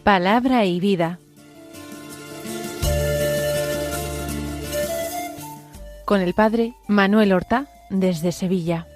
Palabra y vida. Con el padre Manuel Horta, desde Sevilla.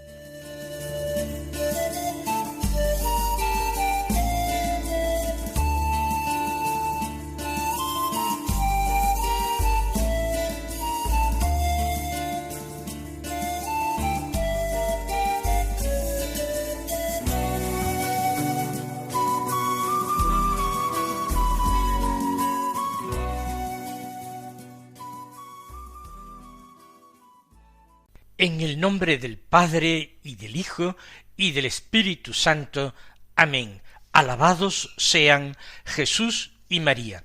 En el nombre del Padre, y del Hijo, y del Espíritu Santo. Amén. Alabados sean Jesús y María.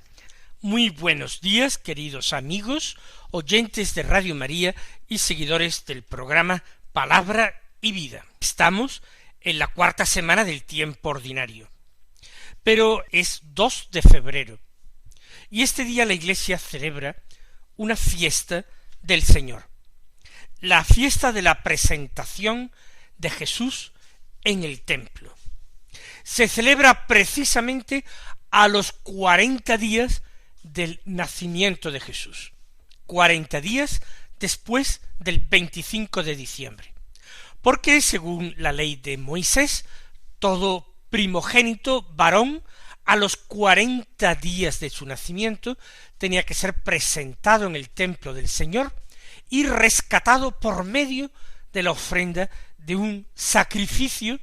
Muy buenos días, queridos amigos, oyentes de Radio María y seguidores del programa Palabra y Vida. Estamos en la cuarta semana del tiempo ordinario, pero es 2 de febrero, y este día la Iglesia celebra una fiesta del Señor. La fiesta de la presentación de Jesús en el templo. Se celebra precisamente a los 40 días del nacimiento de Jesús, 40 días después del 25 de diciembre, porque según la ley de Moisés, todo primogénito varón a los 40 días de su nacimiento tenía que ser presentado en el templo del Señor y rescatado por medio de la ofrenda de un sacrificio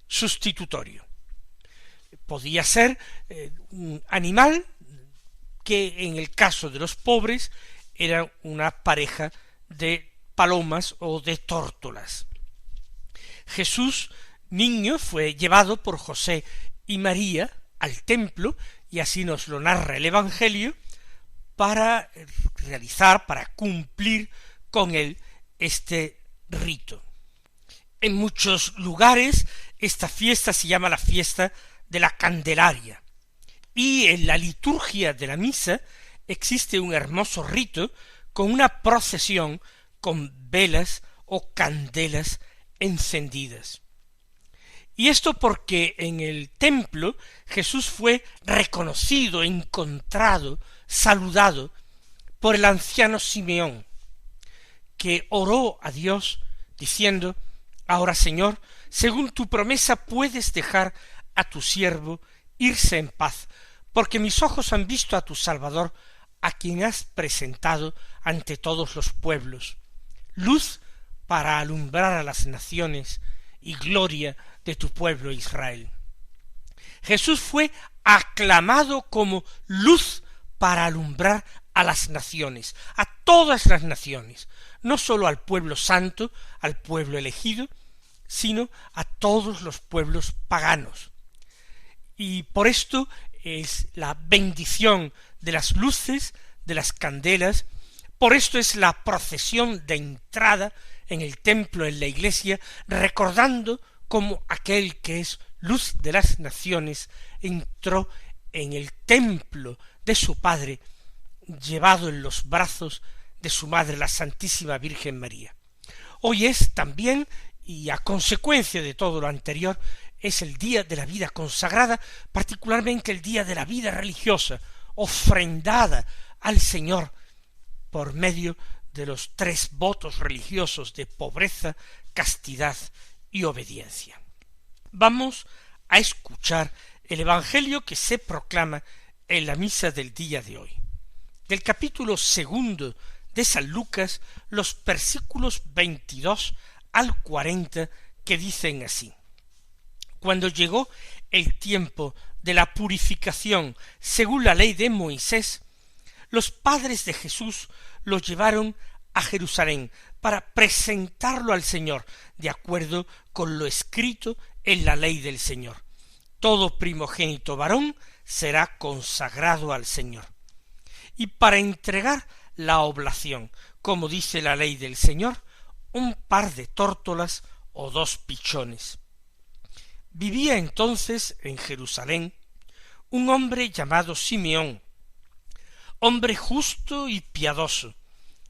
sustitutorio. Podía ser un animal que en el caso de los pobres era una pareja de palomas o de tórtolas. Jesús, niño, fue llevado por José y María al templo, y así nos lo narra el Evangelio, para cumplir con él este rito. En muchos lugares esta fiesta se llama la fiesta de la Candelaria, y en la liturgia de la misa existe un hermoso rito con una procesión con velas o candelas encendidas. Y esto porque en el templo Jesús fue reconocido, encontrado, saludado por el anciano Simeón, que oró a Dios diciendo: ahora, Señor, según tu promesa puedes dejar a tu siervo irse en paz, porque mis ojos han visto a tu Salvador, a quien has presentado ante todos los pueblos, luz para alumbrar a las naciones y gloria de tu pueblo Israel. Jesús fue aclamado como luz para alumbrar a las naciones, a todas las naciones, no sólo al pueblo santo, al pueblo elegido, sino a todos los pueblos paganos. Y por esto es la bendición de las luces, de las candelas, por esto es la procesión de entrada en el templo, en la iglesia, recordando cómo aquel que es luz de las naciones entró en el templo de su Padre, llevado en los brazos de su Madre, la Santísima Virgen María. Hoy es también, y a consecuencia de todo lo anterior, es el día de la vida consagrada, particularmente el día de la vida religiosa, ofrendada al Señor por medio de los 3 votos religiosos de pobreza, castidad y obediencia. Vamos a escuchar el Evangelio que se proclama en la misa del día de hoy. Del capítulo 2 de San Lucas, los versículos 22 al 40, que dicen así: Cuando llegó el tiempo de la purificación según la ley de Moisés, los padres de Jesús lo llevaron a Jerusalén para presentarlo al Señor, de acuerdo con lo escrito en la ley del Señor. Todo primogénito varón será consagrado al Señor. Y para entregar la oblación, como dice la ley del Señor, un par de tórtolas o 2 pichones. Vivía entonces en Jerusalén un hombre llamado Simeón, hombre justo y piadoso,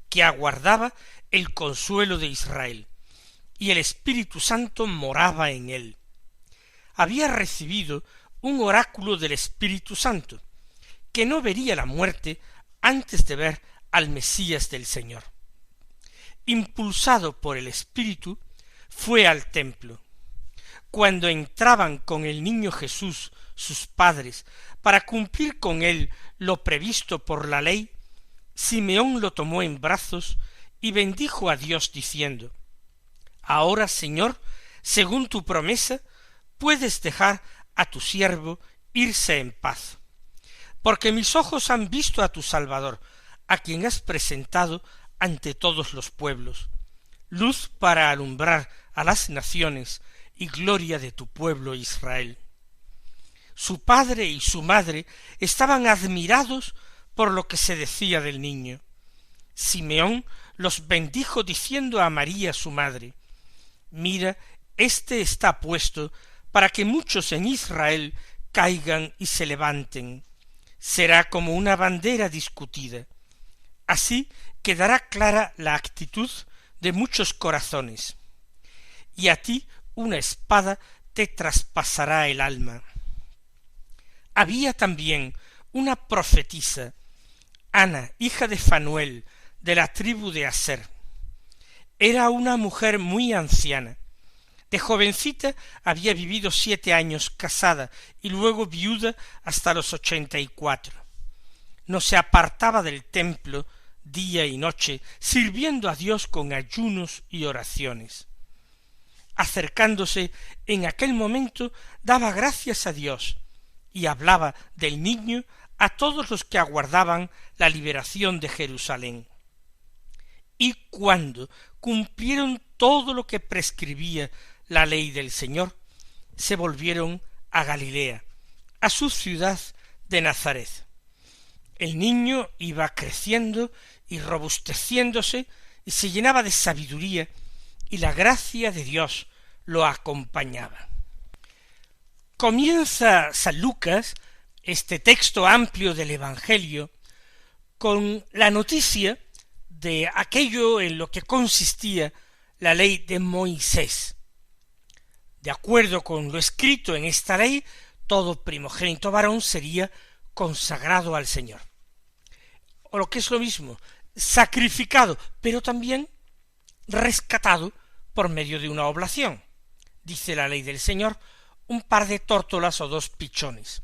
que aguardaba el consuelo de Israel, y el Espíritu Santo moraba en él. Había recibido un oráculo del Espíritu Santo, que no vería la muerte antes de ver al Mesías del Señor. Impulsado por el Espíritu, fue al templo. Cuando entraban con el niño Jesús sus padres para cumplir con él lo previsto por la ley, Simeón lo tomó en brazos y bendijo a Dios diciendo: Ahora, Señor, según tu promesa, puedes dejar a tu siervo irse en paz, porque mis ojos han visto a tu Salvador, a quien has presentado ante todos los pueblos, luz para alumbrar a las naciones y gloria de tu pueblo Israel. Su padre y su madre estaban admirados por lo que se decía del niño. Simeón los bendijo diciendo a María su madre: Mira, éste está puesto para que muchos en Israel caigan y se levanten. Será como una bandera discutida. Así quedará clara la actitud de muchos corazones. Y a ti una espada te traspasará el alma. Había también una profetisa, Ana, hija de Fanuel, de la tribu de Aser. Era una mujer muy anciana. De jovencita había vivido 7 años casada y luego viuda hasta los 84. No se apartaba del templo día y noche, sirviendo a Dios con ayunos y oraciones. Acercándose en aquel momento, daba gracias a Dios y hablaba del niño a todos los que aguardaban la liberación de Jerusalén. Y cuando cumplieron todo lo que prescribía la ley del Señor, se volvieron a Galilea, a su ciudad de Nazaret. El niño iba creciendo y robusteciéndose y se llenaba de sabiduría, y la gracia de Dios lo acompañaba. Comienza San Lucas este texto amplio del Evangelio con la noticia de aquello en lo que consistía la ley de Moisés. De acuerdo con lo escrito en esta ley, todo primogénito varón sería consagrado al Señor. O lo que es lo mismo, sacrificado, pero también rescatado por medio de una oblación. Dice la ley del Señor: un par de tórtolas o 2 pichones.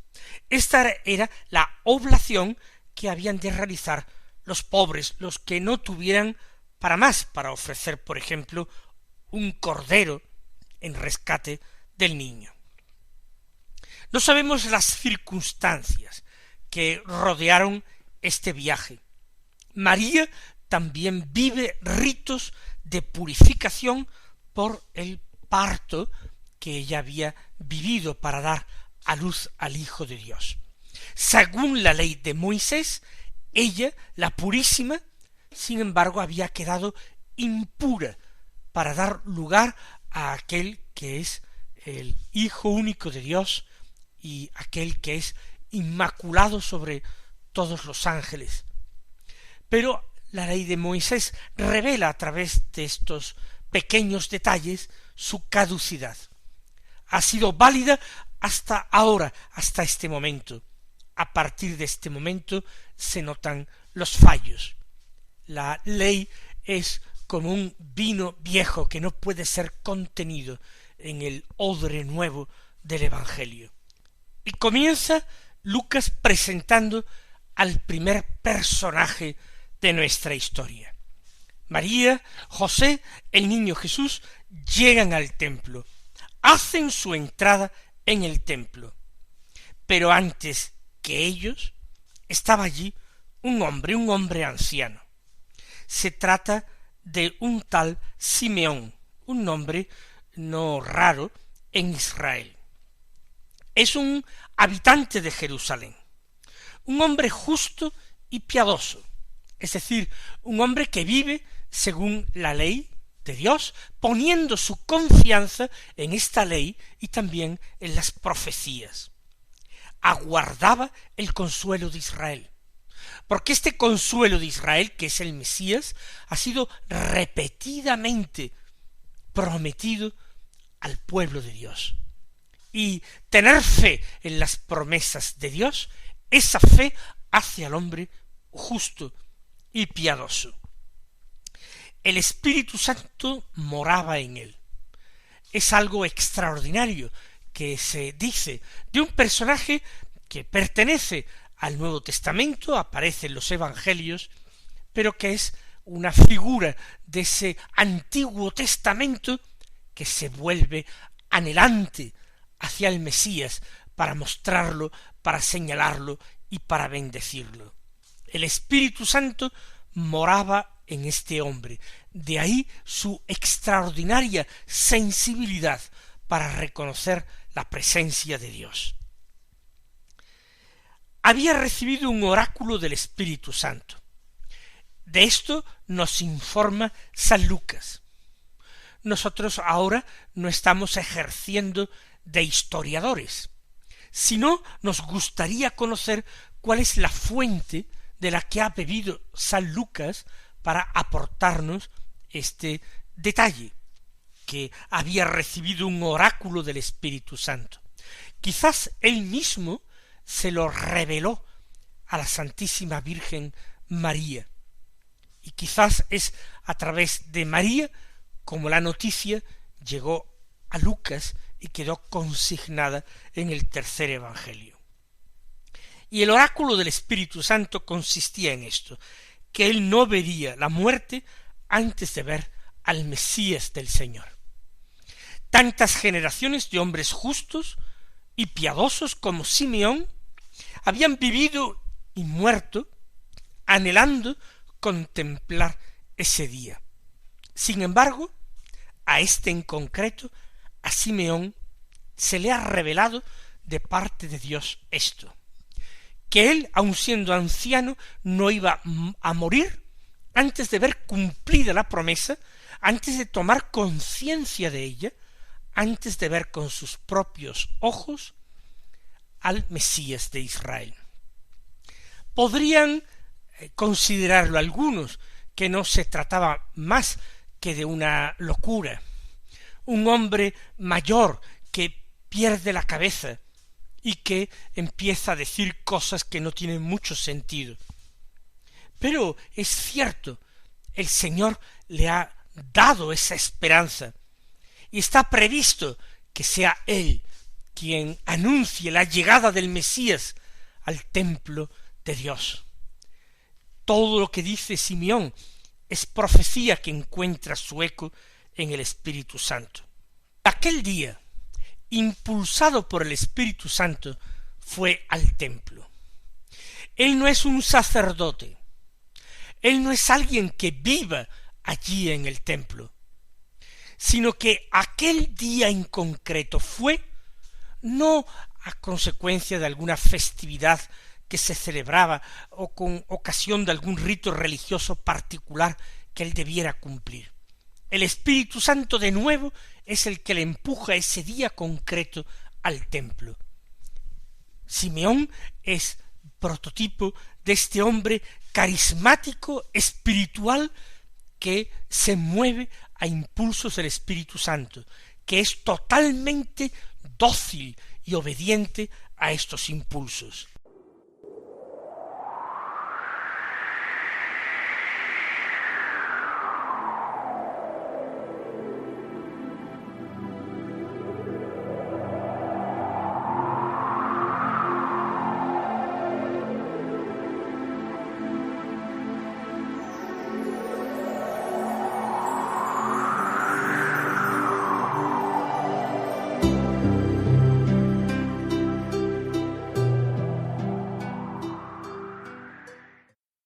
Esta era la oblación que habían de realizar los pobres, los que no tuvieran para ofrecer, por ejemplo, un cordero en rescate del niño. No sabemos las circunstancias que rodearon este viaje. María también vive ritos de purificación por el parto que ella había vivido para dar a luz al Hijo de Dios. Según la ley de Moisés, ella, la purísima, sin embargo, había quedado impura para dar lugar a aquel que es el Hijo único de Dios y aquel que es inmaculado sobre todos los ángeles. Pero la ley de Moisés revela a través de estos pequeños detalles su caducidad. Ha sido válida hasta ahora, hasta este momento. A partir de este momento se notan los fallos. La ley es como un vino viejo que no puede ser contenido en el odre nuevo del Evangelio. Y comienza Lucas presentando al primer personaje de nuestra historia. María, José, el niño Jesús llegan al templo, hacen su entrada en el templo, pero antes que ellos estaba allí un hombre anciano. Se trata de un tal Simeón, un nombre no raro en Israel. Es un habitante de Jerusalén, un hombre justo y piadoso, es decir, un hombre que vive según la ley de Dios, poniendo su confianza en esta ley y también en las profecías. Aguardaba el consuelo de Israel. porque este consuelo de Israel, que es el Mesías, ha sido repetidamente prometido al pueblo de Dios. Y tener fe en las promesas de Dios, esa fe hace al hombre justo y piadoso. El Espíritu Santo moraba en él. Es algo extraordinario que se dice de un personaje que pertenece al Nuevo Testamento, aparece en los Evangelios, pero que es una figura de ese Antiguo Testamento que se vuelve anhelante hacia el Mesías para mostrarlo, para señalarlo y para bendecirlo. El Espíritu Santo moraba en este hombre, de ahí su extraordinaria sensibilidad para reconocer la presencia de Dios. Había recibido un oráculo del Espíritu Santo. De esto nos informa San Lucas. Nosotros ahora no estamos ejerciendo de historiadores, sino nos gustaría conocer cuál es la fuente de la que ha bebido San Lucas para aportarnos este detalle, que había recibido un oráculo del Espíritu Santo. Quizás él mismo se lo reveló a la Santísima Virgen María, y quizás es a través de María como la noticia llegó a Lucas y quedó consignada en el tercer Evangelio. Y el oráculo del Espíritu Santo consistía en esto, que él no vería la muerte antes de ver al Mesías del Señor. Tantas generaciones de hombres justos y piadosos como Simeón habían vivido y muerto anhelando contemplar ese día. Sin embargo, a este en concreto, a Simeón, se le ha revelado de parte de Dios esto, que él, aun siendo anciano, no iba a morir antes de ver cumplida la promesa, antes de tomar conciencia de ella, antes de ver con sus propios ojos al Mesías de Israel. Podrían considerarlo algunos que no se trataba más que de una locura, un hombre mayor que pierde la cabeza y que empieza a decir cosas que no tienen mucho sentido. Pero es cierto, el Señor le ha dado esa esperanza, y está previsto que sea Él quien anuncie la llegada del Mesías al templo de Dios. Todo lo que dice Simeón es profecía que encuentra su eco en el Espíritu Santo. Aquel día, impulsado por el Espíritu Santo, fue al templo. Él no es un sacerdote, él no es alguien que viva allí en el templo, sino que aquel día en concreto fue no a consecuencia de alguna festividad que se celebraba o con ocasión de algún rito religioso particular que él debiera cumplir. El Espíritu Santo de nuevo es el que le empuja ese día concreto al templo. Simeón es prototipo de este hombre carismático, espiritual, que se mueve a impulsos del Espíritu Santo, que es totalmente dócil y obediente a estos impulsos.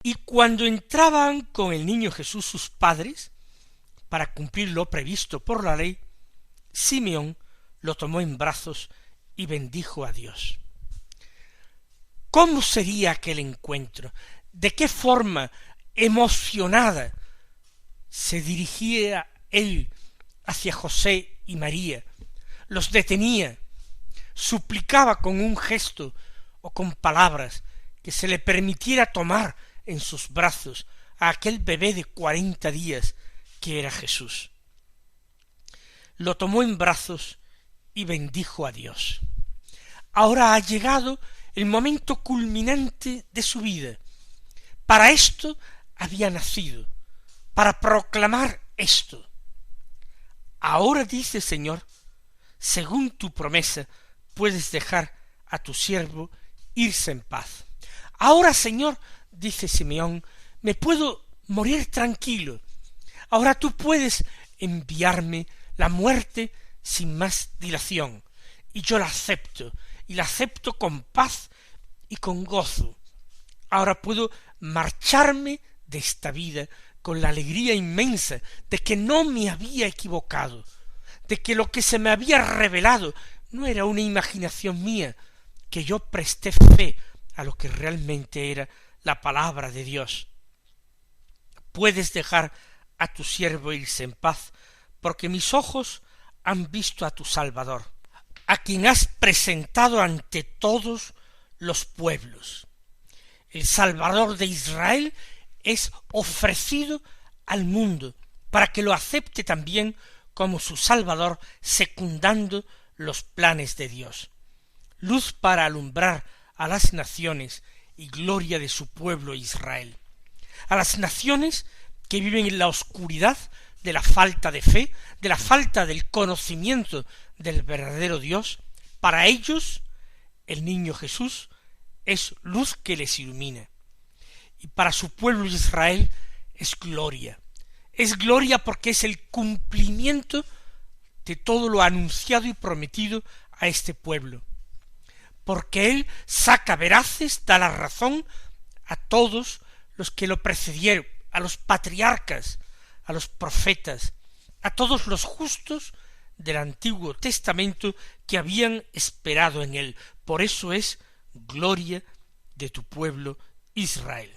Y cuando entraban con el niño Jesús sus padres, para cumplir lo previsto por la ley, Simeón lo tomó en brazos y bendijo a Dios. ¿Cómo sería aquel encuentro? ¿De qué forma emocionada se dirigía él hacia José y María? Los detenía, suplicaba con un gesto o con palabras que se le permitiera tomar en sus brazos a aquel bebé de 40 días que era Jesús. Lo tomó en brazos y bendijo a Dios. Ahora ha llegado el momento culminante de su vida. Para esto había nacido, para proclamar esto. Ahora dice, Señor, según tu promesa, puedes dejar a tu siervo irse en paz. Ahora, Señor, dice Simeón, me puedo morir tranquilo. Ahora tú puedes enviarme la muerte sin más dilación, y yo la acepto, y la acepto con paz y con gozo. Ahora puedo marcharme de esta vida con la alegría inmensa de que no me había equivocado, de que lo que se me había revelado no era una imaginación mía, que yo presté fe a lo que realmente era la palabra de Dios. Puedes dejar a tu siervo irse en paz, porque mis ojos han visto a tu Salvador, a quien has presentado ante todos los pueblos. El Salvador de Israel es ofrecido al mundo para que lo acepte también como su Salvador, secundando los planes de Dios. Luz para alumbrar a las naciones y gloria de su pueblo Israel. A las naciones que viven en la oscuridad de la falta de fe, de la falta del conocimiento del verdadero Dios, para ellos el niño Jesús es luz que les ilumina. Y para su pueblo Israel es gloria. Es gloria porque es el cumplimiento de todo lo anunciado y prometido a este pueblo. Porque él saca veraces, da la razón a todos los que lo precedieron, a los patriarcas, a los profetas, a todos los justos del Antiguo Testamento que habían esperado en él. Por eso es gloria de tu pueblo Israel.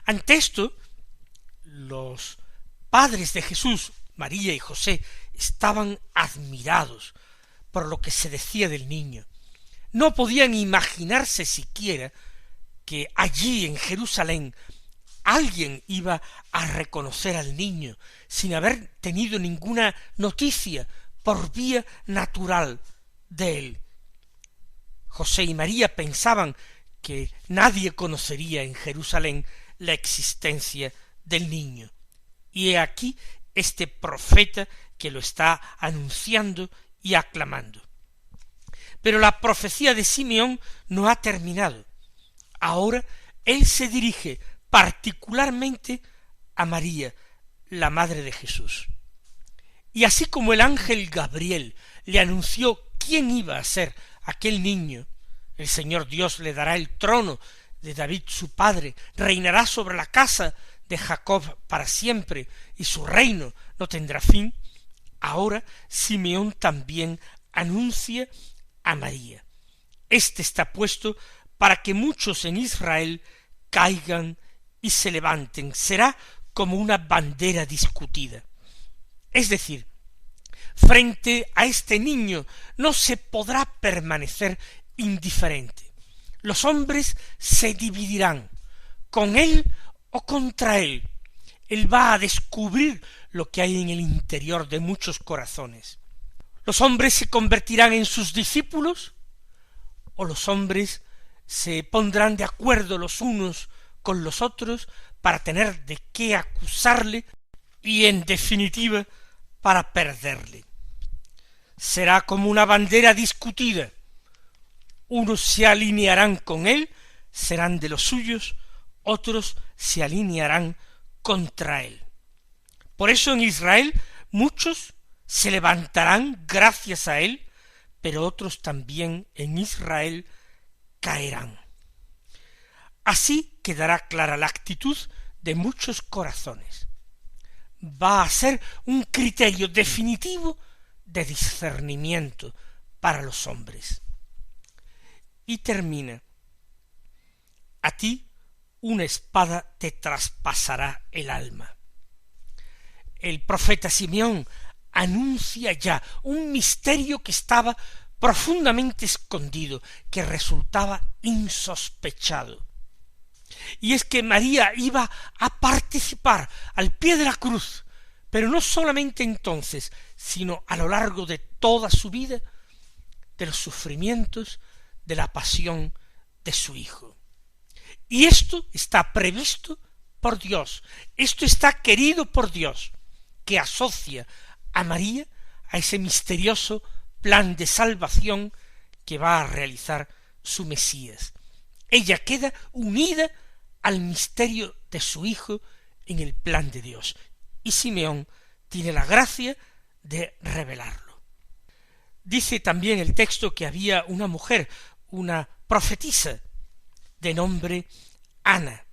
Ante esto, los padres de Jesús, María y José, estaban admirados por lo que se decía del niño. No podían imaginarse siquiera que allí en Jerusalén alguien iba a reconocer al niño sin haber tenido ninguna noticia por vía natural de él. José y María pensaban que nadie conocería en Jerusalén la existencia del niño. Y he aquí este profeta que lo está anunciando y aclamando. Pero la profecía de Simeón no ha terminado. Ahora él se dirige particularmente a María, la madre de Jesús. Y así como el ángel Gabriel le anunció quién iba a ser aquel niño, el Señor Dios le dará el trono de David su padre, reinará sobre la casa de Jacob para siempre, y su reino no tendrá fin. Ahora Simeón también anuncia a María. Este está puesto para que muchos en Israel caigan y se levanten. Será como una bandera discutida. Es decir, frente a este niño no se podrá permanecer indiferente. Los hombres se dividirán con él o contra él. Él va a descubrir lo que hay en el interior de muchos corazones. Los hombres se convertirán en sus discípulos o los hombres se pondrán de acuerdo los unos con los otros para tener de qué acusarle y, en definitiva, para perderle. Será como una bandera discutida. Unos se alinearán con él, serán de los suyos, otros se alinearán contra él. Por eso en Israel muchos se levantarán gracias a él, pero otros también en Israel caerán. Así quedará clara la actitud de muchos corazones. Va a ser un criterio definitivo de discernimiento para los hombres. Y termina: a ti una espada te traspasará el alma. El profeta Simeón anuncia ya un misterio que estaba profundamente escondido, que resultaba insospechado. Y es que María iba a participar al pie de la cruz, pero no solamente entonces, sino a lo largo de toda su vida, de los sufrimientos, de la pasión de su Hijo. Y esto está previsto por Dios, esto está querido por Dios, que asocia a María a ese misterioso plan de salvación que va a realizar su Mesías. Ella queda unida al misterio de su Hijo en el plan de Dios, y Simeón tiene la gracia de revelarlo. Dice también el texto que había una mujer, una profetisa, de nombre Ana,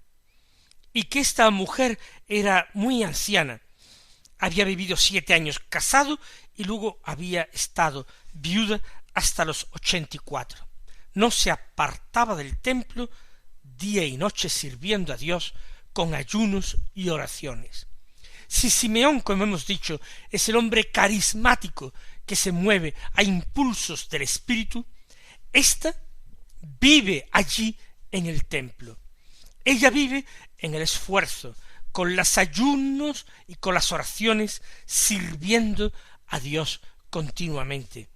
y que esta mujer era muy anciana, había vivido 7 años casado y luego había estado viuda hasta los 84. No se apartaba del templo día y noche sirviendo a Dios con ayunos y oraciones. Si Simeón, como hemos dicho, es el hombre carismático que se mueve a impulsos del Espíritu, ésta vive allí en el templo. Ella vive en el esfuerzo, con los ayunos y con las oraciones, sirviendo a Dios continuamente.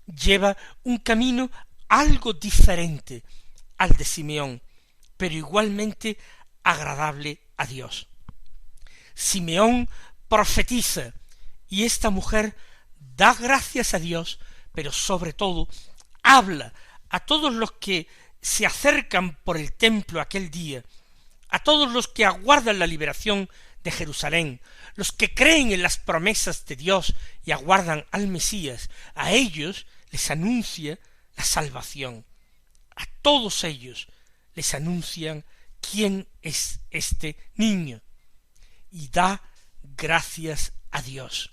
Lleva un camino algo diferente al de Simeón, pero igualmente agradable a Dios. Simeón profetiza, y esta mujer da gracias a Dios, pero sobre todo habla a todos los que se acercan por el templo aquel día, a todos los que aguardan la liberación de Jerusalén, los que creen en las promesas de Dios y aguardan al Mesías, a ellos les anuncia la salvación. A todos ellos les anuncian quién es este niño, y da gracias a Dios.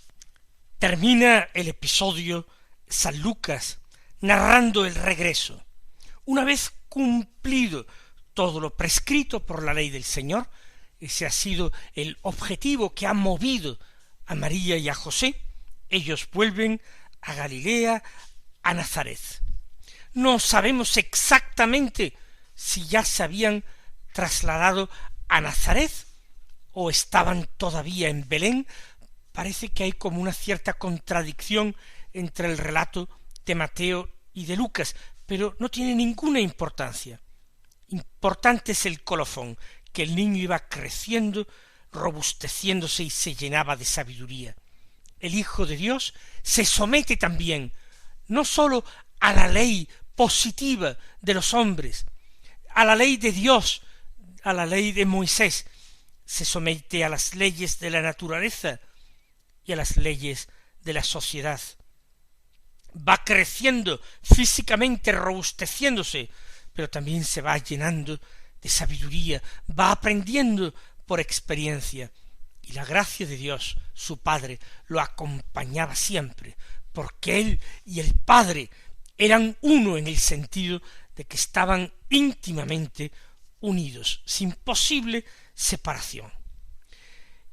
Termina el episodio San Lucas narrando el regreso. Una vez cumplido todo lo prescrito por la ley del Señor, ese ha sido el objetivo que ha movido a María y a José, ellos vuelven a Galilea, a Nazaret. No sabemos exactamente si ya se habían trasladado a Nazaret o estaban todavía en Belén. Parece que hay como una cierta contradicción entre el relato de Mateo y de Lucas, pero no tiene ninguna importancia. Importante es el colofón, que el niño iba creciendo, robusteciéndose y se llenaba de sabiduría. El Hijo de Dios se somete también, no sólo a la ley positiva de los hombres, a la ley de Dios, a la ley de Moisés, se somete a las leyes de la naturaleza y a las leyes de la sociedad. Va creciendo físicamente, robusteciéndose, pero también se va llenando de sabiduría, va aprendiendo por experiencia, y la gracia de Dios, su Padre, lo acompañaba siempre, porque Él y el Padre eran uno en el sentido de que estaban íntimamente unidos, sin posible separación.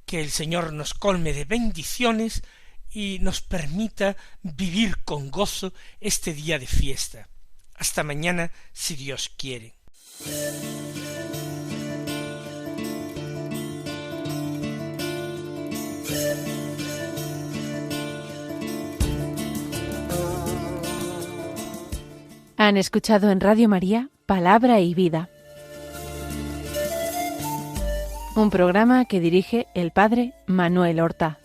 Que el Señor nos colme de bendiciones y nos permita vivir con gozo este día de fiesta. Hasta mañana, si Dios quiere. Han escuchado en Radio María Palabra y Vida, un programa que dirige el Padre Manuel Horta.